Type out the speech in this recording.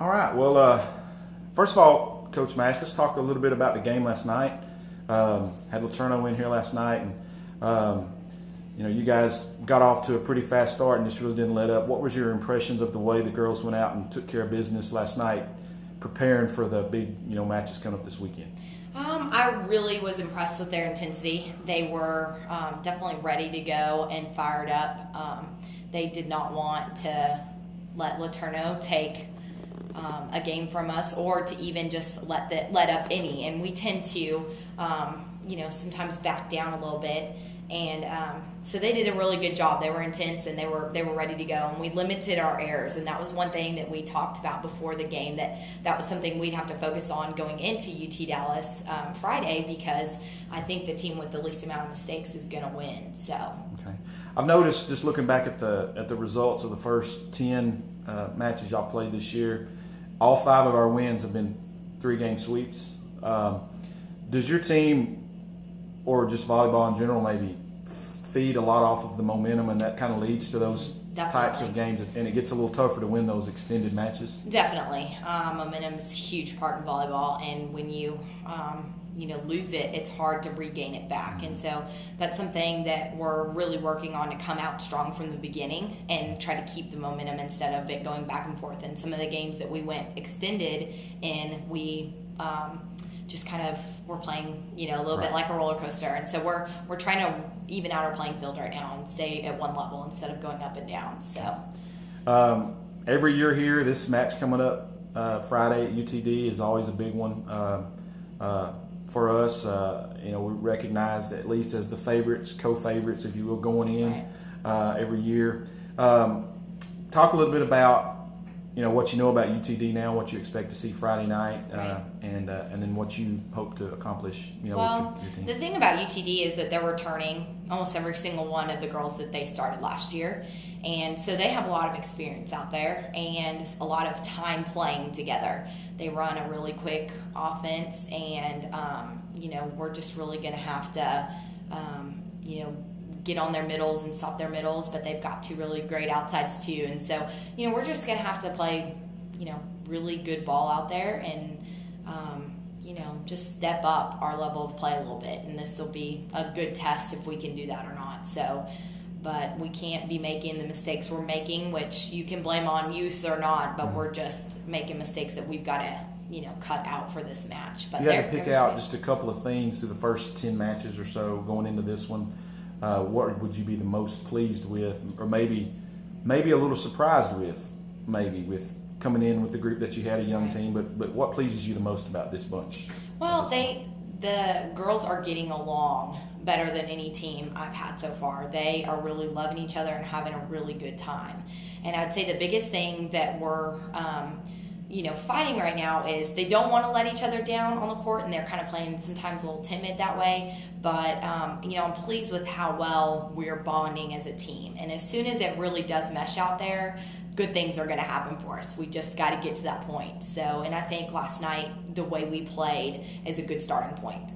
All right. Well, first of all, Coach Mashe, let's talk a little bit about the game last night. Had LeTourneau in here last night, and you guys got off to a pretty fast start and just really didn't let up. What was your impressions of the way the girls went out and took care of business last night, preparing for the big matches coming up this weekend? I really was impressed with their intensity. They were definitely ready to go and fired up. They did not want to let LeTourneau take a game from us, or to even just let up any. And we tend to, sometimes back down a little bit. And so they did a really good job. They were intense and they were ready to go. And we limited our errors. And that was one thing that we talked about before the game. That was something we'd have to focus on going into UT Dallas Friday, because I think the team with the least amount of mistakes is going to win. So. Okay. I've noticed, just looking back at the results of the first 10 matches y'all played this year, all 5 of our wins have been 3-game sweeps. Does your team, or just volleyball in general, maybe feed a lot off of the momentum, and that kind of leads to those types of games, and it gets a little tougher to win those extended matches? Definitely. Momentum's a huge part in volleyball, and when you lose it, it's hard to regain it back. And so that's something that we're really working on, to come out strong from the beginning and try to keep the momentum instead of it going back and forth. And some of the games that we went extended in, we just kind of were playing a little bit like a roller coaster. And so we're trying to even out our playing field right now and stay at one level instead of going up and down. So every year here, this match coming up Friday at UTD is always a big one for us. We recognize, at least as the favorites, co-favorites, if you will, going in every year. Talk a little bit about what you know about UTD now, what you expect to see Friday night, and then what you hope to accomplish. With your team. The thing about UTD is that they're returning almost every single one of the girls that they started last year, and so they have a lot of experience out there and a lot of time playing together. They run a really quick offense, and we're just really going to have to get on their middles and stop their middles, but they've got 2 really great outsides too. And so, we're just going to have to play, really good ball out there, and, just step up our level of play a little bit. And this will be a good test if we can do that or not. So, but we can't be making the mistakes we're making, which you can blame on use or not, but we're just making mistakes that we've got to, cut out for this match. But you have to pick out just a couple of things through the first 10 matches or so going into this one. What would you be the most pleased with, or maybe a little surprised with coming in with the group that you had, a young team, but what pleases you the most about this bunch? Well, the girls are getting along better than any team I've had so far. They are really loving each other and having a really good time. And I'd say the biggest thing that we're fighting right now is they don't want to let each other down on the court, and they're kind of playing sometimes a little timid that way. But, I'm pleased with how well we're bonding as a team. And as soon as it really does mesh out there, good things are going to happen for us. We just got to get to that point. So, and I think last night, the way we played is a good starting point.